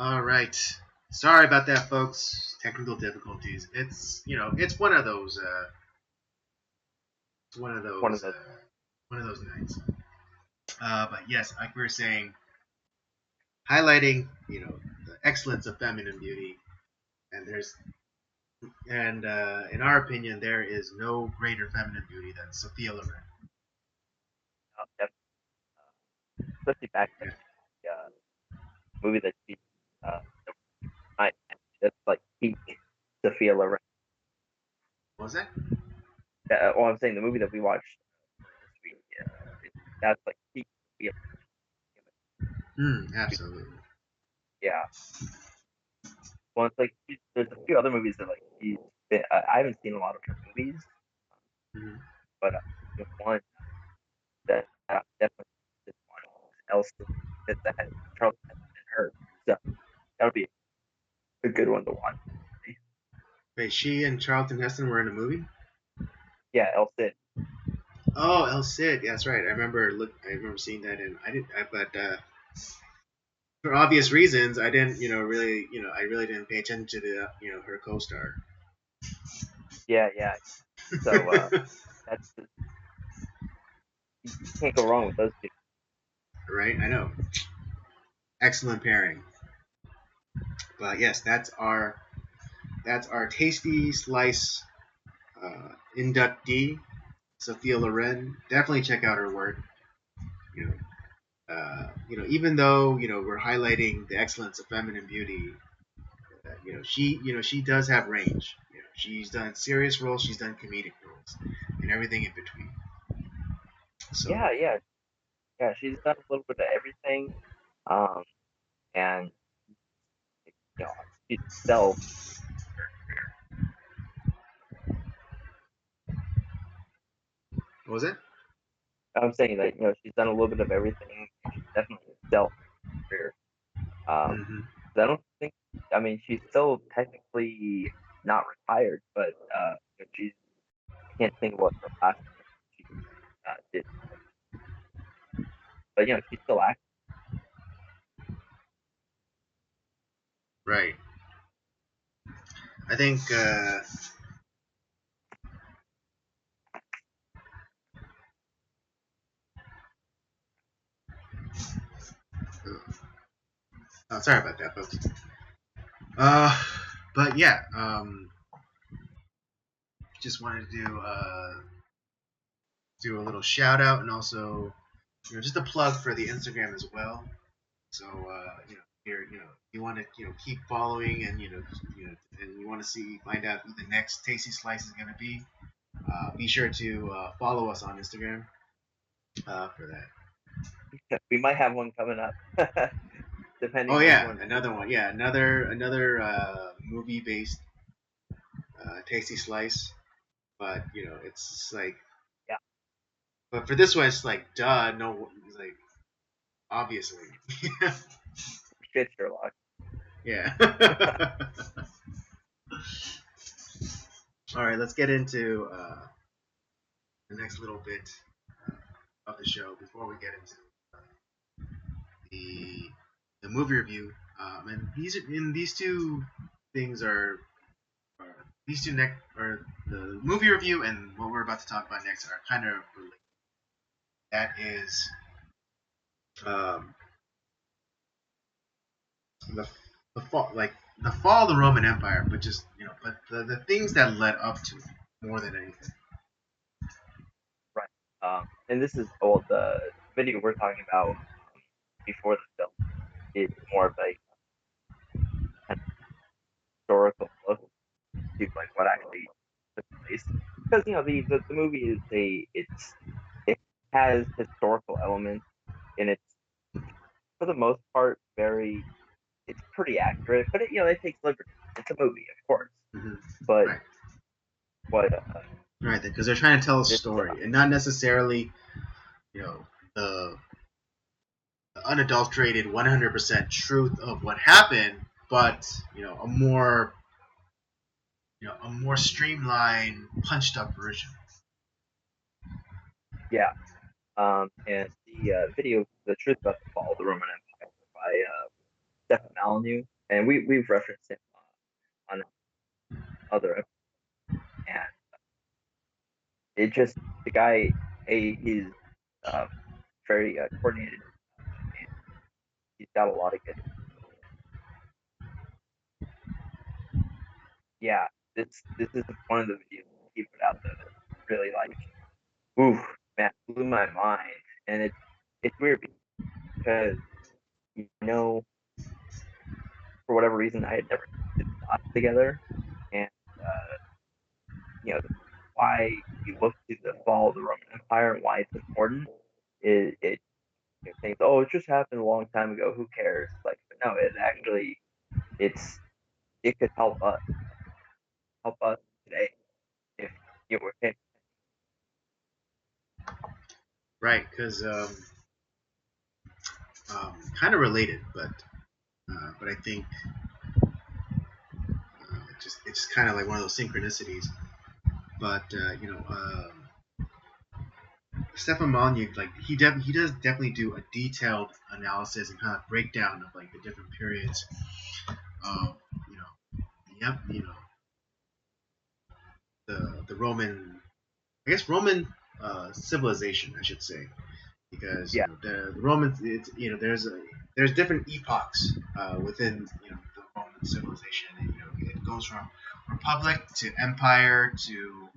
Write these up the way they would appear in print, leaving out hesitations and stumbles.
All right. Sorry about that, folks. Technical difficulties. It's one of those. It's one of One of those. those. One of those nights. But yes, like we were saying, highlighting the excellence of feminine beauty, and in our opinion, there is no greater feminine beauty than Sophia Loren. Especially back in the movie that she, I that's like peak Sophia Loren. What was that? I'm saying the movie that we watched this week. That's like peak Sophia. Absolutely. Yeah. Well, it's like there's a few other movies that like I haven't seen a lot of her movies, Mm-hmm. but one that definitely this one Elsa that had Charles and her. So that would be a good one to watch. Wait, she and Charlton Heston were in a movie? Yeah, Elsa. Oh, El Cid. Yeah, that's right. I remember seeing that, and but for obvious reasons, I didn't, really, I really didn't pay attention to the, her co-star. Yeah. So that's you can't go wrong with those two. Right? I know. Excellent pairing. But yes, that's our tasty slice inductee, Sophia Loren. Definitely check out her work. You even though we're highlighting the excellence of feminine beauty, she does have range. She's done serious roles, she's done comedic roles, and everything in between. So Yeah. She's done a little bit of everything, um, and she's still. what was it? I'm saying that she's done a little bit of everything. She's definitely excelled in her career. Mm-hmm. I don't think. I mean, she's still technically not retired, but she's. I can't think of what her last thing she did, but she's still active. Right. I think. Oh, sorry about that, folks. Uh, but yeah. Just wanted to do a little shout out and also just a plug for the Instagram as well. So you want to keep following and and you want to find out who the next Tasty Slice is going to be sure to follow us on Instagram for that. We might have one coming up, depending Oh on which yeah, one. another one. Yeah, another movie based Tasty Slice, but it's like. Yeah. But for this one, it's like duh, no, it's like obviously. Shit, Sherlock. Yeah. All right, let's get into the next little bit of the show before we get into the the movie review. And these two things are these two next or the movie review and what we're about to talk about next are kind of related. That is um, the the fall of the Roman Empire, but just but the things that led up to it more than anything. Right. And this is the video we're talking about before the film is more of a kind of historical look to like what actually took place because the movie is it has historical elements and it's for the most part it's pretty accurate, but it takes liberty. It's a movie, of course, Mm-hmm. but Right. what Right, because they're trying to tell a this story and not necessarily, you know, the unadulterated 100% truth of what happened, but a more streamlined, punched up version. yeah. And the video, The Truth About the Fall of the Roman Empire by Stefan Molynuex. and we've referenced him on other episodes, and it just the guy, he's um, very coordinated, and he's got a lot of good. Yeah, this is one of the videos he put out that really like, ooh, man, blew my mind, and it's weird because for whatever reason I had never put the dots together, and uh, why you look to the fall of the Roman Empire and why it's important is it thinks, oh, it just happened a long time ago, who cares? Like, but no, it actually it's it could help us today if we're paying. Right, because kind of related, but I think it's kind of like one of those synchronicities. But Stefan Molynuex, like he does definitely do a detailed analysis and kind of breakdown of like the different periods of yep, the Roman, I guess Roman civilization, I should say, because Yeah, the Romans, it's there's different epochs within the Roman civilization. And, it goes from republic to empire to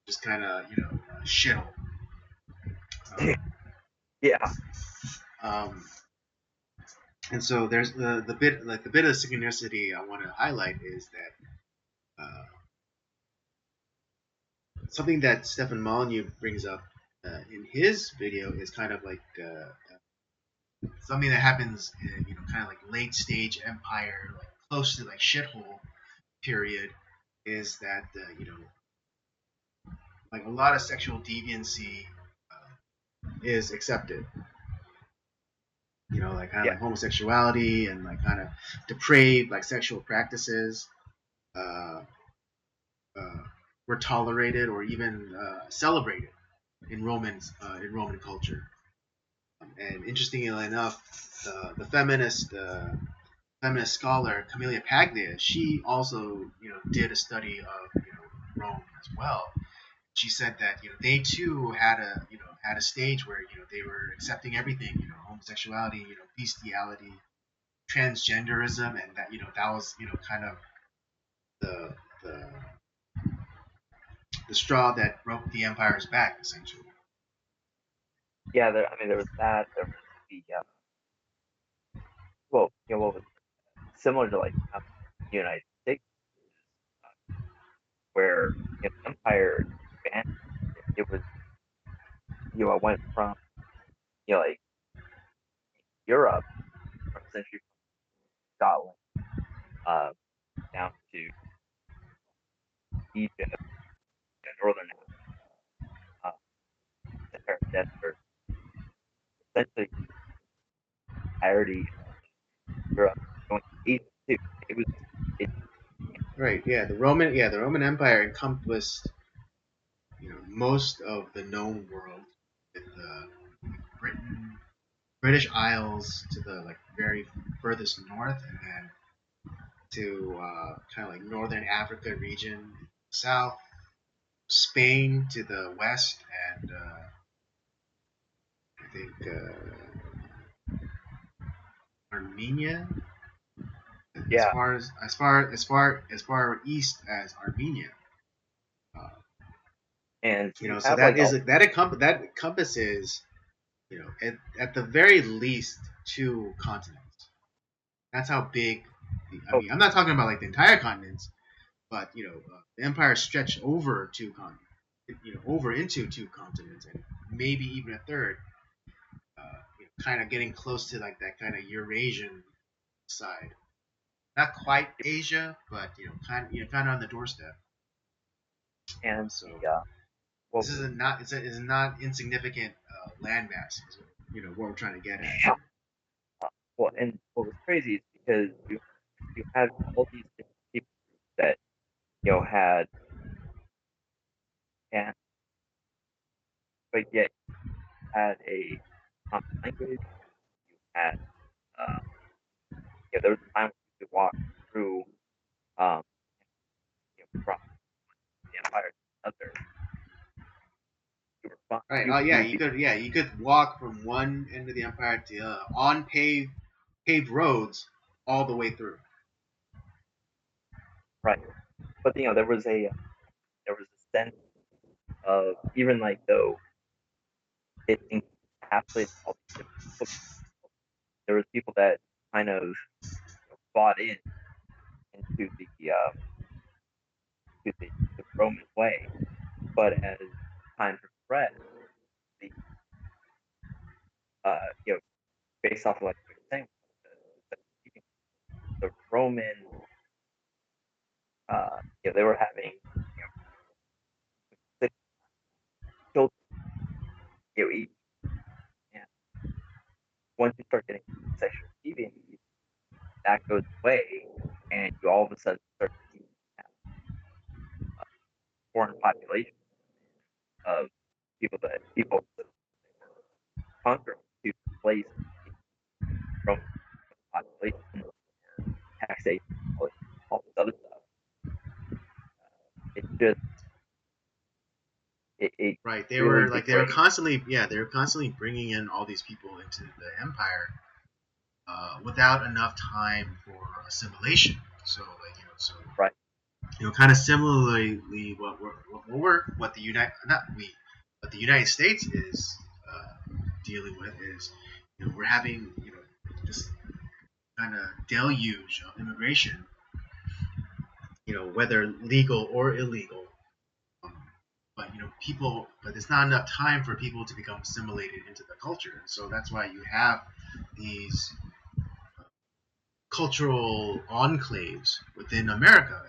just kind of shithole. yeah, Um, and so there's the bit of synchronicity I want to highlight is that something that Stefan Molyneux brings up in his video is kind of like something that happens in kind of like late stage empire, like close to like shithole period, is that like a lot of sexual deviancy is accepted. Like kind of yeah, like homosexuality and like kind of depraved like sexual practices uh, uh, were tolerated or even celebrated in Roman culture. And interestingly enough, the feminist scholar Camille Paglia, she also did a study of Rome as well. She said that they too had a stage where they were accepting everything, homosexuality, bestiality, transgenderism, and that that was kind of the the the straw that broke the empire's back essentially. yeah. I mean, there was that. There was the well, what was similar to like the United States, where the empire expanded. It was it went from like Europe, from essentially Scotland, uh, down to Egypt, northern uh, Sahara Desert, essentially entirety of Europe, going to Asia too. It was it Right. Yeah. The Roman Empire encompassed most of the known world, with Britain, British Isles to the like very furthest north, and then to kind of like northern Africa region south, Spain to the west, and I think Armenia as yeah, far as far east as Armenia. Uh, and so you so have like all that encompasses at the very least two continents. That's how big. I oh mean, I'm not talking about like the entire continents, but the empire stretched over two continents, over into two continents, and maybe even a third. Kind of getting close to like that kind of Eurasian side. Not quite Asia, but kind of on the doorstep. and So the what this is was a not it's a not insignificant landmass. Is what we're trying to get at yeah, here. well, and what was crazy is because you had all these different people that had and but yet had a common language, you had uh, there was a time when you could walk through, um, from the empire to another. You were fine. Right. You Yeah. would be You could walk from one end of the empire to the other on paved roads all the way through. right. But there was a sense of, even like though it encapsulated all these different people, there was people that kind of bought in into the Roman way. But as time progressed, the you know, based off of like what you're saying, the Roman, they were having, six children, each, and once you start getting sexual deviancy, that goes away, and you all of a sudden start to have a foreign population of people conquer to replace the Roman population, taxation, all this other stuff. It just it Right. really They were degrades. constantly they were constantly bringing in all these people into the empire without enough time for assimilation. So Right. kind of similarly, what the United States is dealing with is, we're having, this kind of deluge of immigration, whether legal or illegal. Um, but it's not enough time for people to become assimilated into the culture. So that's why you have these cultural enclaves within America.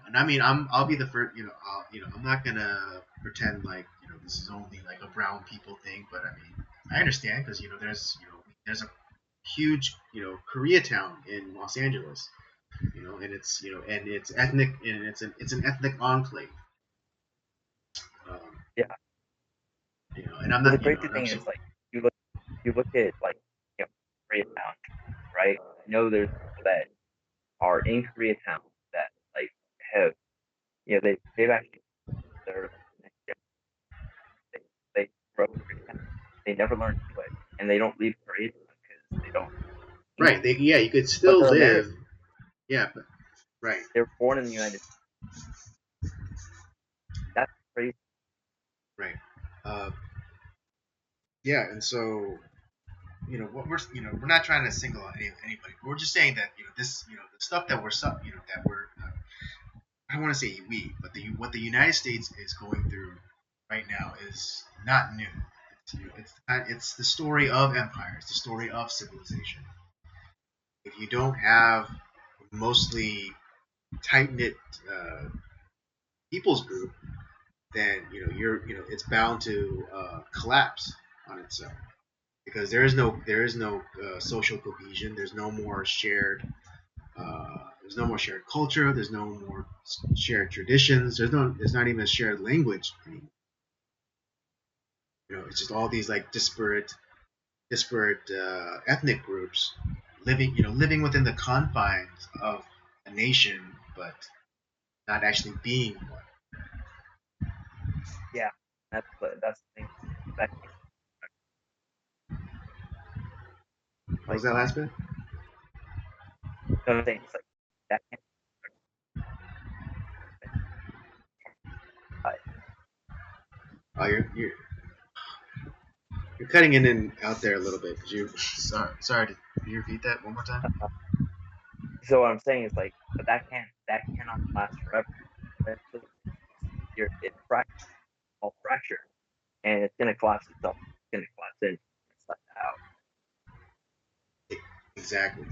And I mean, I'll be the first. I'm not gonna pretend like this is only like a brown people thing. But I mean, I understand because there's a huge Koreatown in Los Angeles. And it's ethnic, and it's an ethnic enclave. Um, Yeah. and I'm Well, the not crazy and I'm thing so is, like, you look at, like, Koreatown, right? I know there's people that are in Koreatown that, like, have, they've actually, they're they they grew up in Koreatown. They never learned English, and they don't leave Koreatown because they don't speak right. English. You could But still they're live. American. Yeah, but right. They were born in the United States. That's crazy. Right. Uh, yeah, and so what we're not trying to single out anybody. We're just saying that this the stuff that we're I don't want to say we, but what the United States is going through right now is not new. It's the story of empire. It's the story of civilization. If you don't have mostly tight knit people's group, then it's bound to collapse on itself, because there is no social cohesion. There's no more shared culture. There's no more shared traditions. There's not even a shared language anymore. It's just all these like disparate ethnic groups living within the confines of a nation, but not actually being one. Yeah, that's the thing. That can't, What was like, that last bit? no, I'm saying, it's like that can't be. Oh, you're cutting in and out there a little bit. Could you sorry, could you repeat that one more time? So what I'm saying is, like, but that cannot last forever. Eventually, it's all fracture, and it's gonna collapse itself. It's gonna collapse in. It's like out. Exactly.